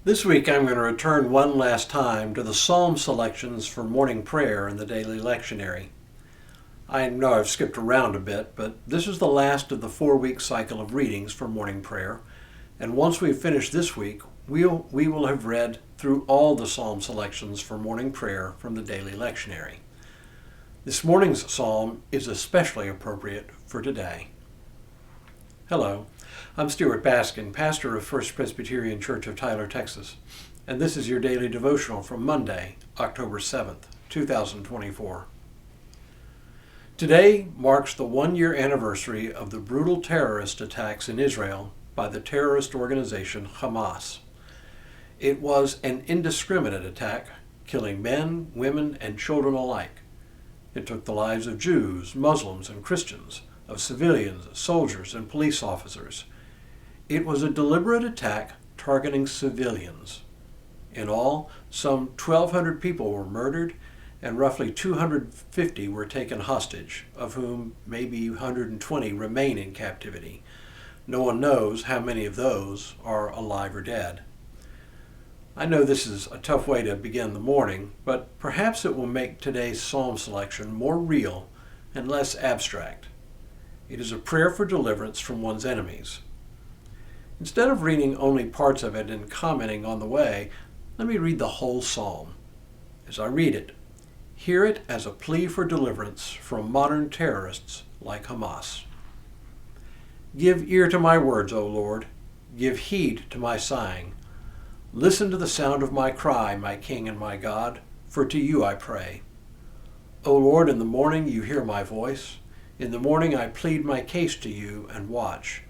This week I'm going to return one last time to the psalm selections for morning prayer in the daily lectionary. I know I've skipped around a bit, but this is the last of the 4-week cycle of readings for morning prayer, and once we've finished this week, we will have read through all the psalm selections for morning prayer from the daily lectionary. This morning's psalm is especially appropriate for today. Hello, I'm Stuart Baskin, pastor of First Presbyterian Church of Tyler, Texas, and this is your daily devotional from Monday, October 7th, 2024. Today marks the 1-year anniversary of the brutal terrorist attacks in Israel by the terrorist organization Hamas. It was an indiscriminate attack, killing men, women, and children alike. It took the lives of Jews, Muslims, and Christians, of civilians, soldiers, and police officers. It was a deliberate attack targeting civilians. In all, some 1,200 people were murdered and roughly 250 were taken hostage, of whom maybe 120 remain in captivity. No one knows how many of those are alive or dead. I know this is a tough way to begin the morning, but perhaps it will make today's psalm selection more real and less abstract. It is a prayer for deliverance from one's enemies. Instead of reading only parts of it and commenting on the way, let me read the whole psalm. As I read it, hear it as a plea for deliverance from modern terrorists like Hamas. Give ear to my words, O Lord. Give heed to my sighing. Listen to the sound of my cry, my King and my God, for to you I pray. O Lord, in the morning you hear my voice. In the morning I plead my case to you and watch.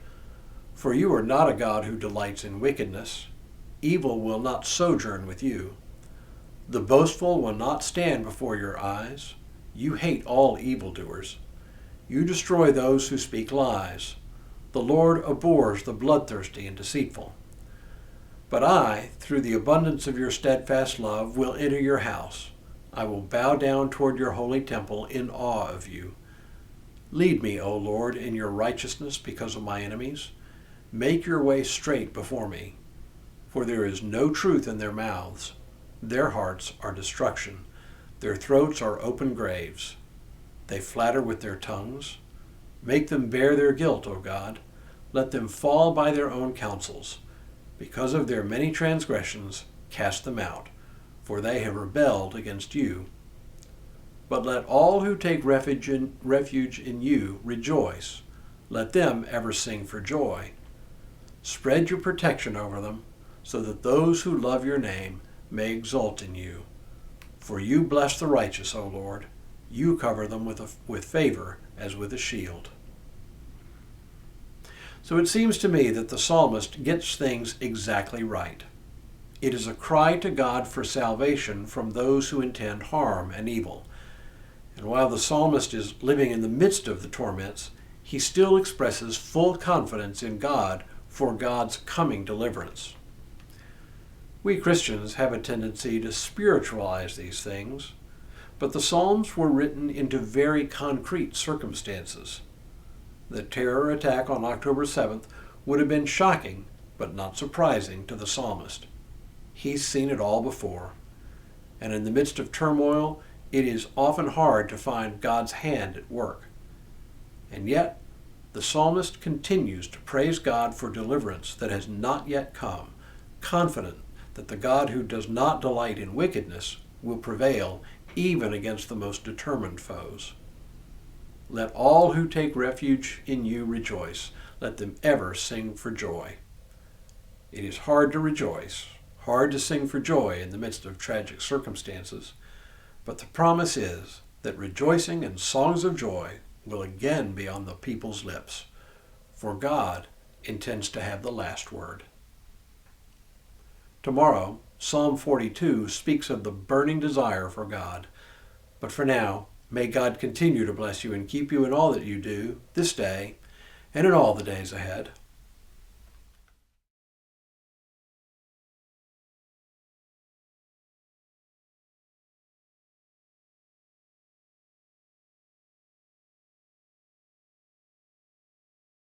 For you are not a God who delights in wickedness. Evil will not sojourn with you. The boastful will not stand before your eyes. You hate all evildoers. You destroy those who speak lies. The Lord abhors the bloodthirsty and deceitful. But I, through the abundance of your steadfast love, will enter your house. I will bow down toward your holy temple in awe of you. Lead me, O Lord, in your righteousness because of my enemies. Make your way straight before me. For there is no truth in their mouths. Their hearts are destruction. Their throats are open graves. They flatter with their tongues. Make them bear their guilt, O God. Let them fall by their own counsels. Because of their many transgressions, cast them out, for they have rebelled against you. But let all who take refuge in you rejoice. Let them ever sing for joy. Spread your protection over them, so that those who love your name may exult in you. For you bless the righteous, O Lord. You cover them with favor as with a shield. So it seems to me that the psalmist gets things exactly right. It is a cry to God for salvation from those who intend harm and evil. And while the psalmist is living in the midst of the torments, he still expresses full confidence in God for God's coming deliverance. We Christians have a tendency to spiritualize these things, but the Psalms were written into very concrete circumstances. The terror attack on October 7th would have been shocking, but not surprising to the psalmist. He's seen it all before. And in the midst of turmoil, it is often hard to find God's hand at work. And yet, the psalmist continues to praise God for deliverance that has not yet come, confident that the God who does not delight in wickedness will prevail even against the most determined foes. Let all who take refuge in you rejoice. Let them ever sing for joy. It is hard to rejoice, hard to sing for joy in the midst of tragic circumstances, but the promise is that rejoicing and songs of joy will again be on the people's lips, for God intends to have the last word. Tomorrow, Psalm 42 speaks of the burning desire for God. But for now, may God continue to bless you and keep you in all that you do this day and in all the days ahead.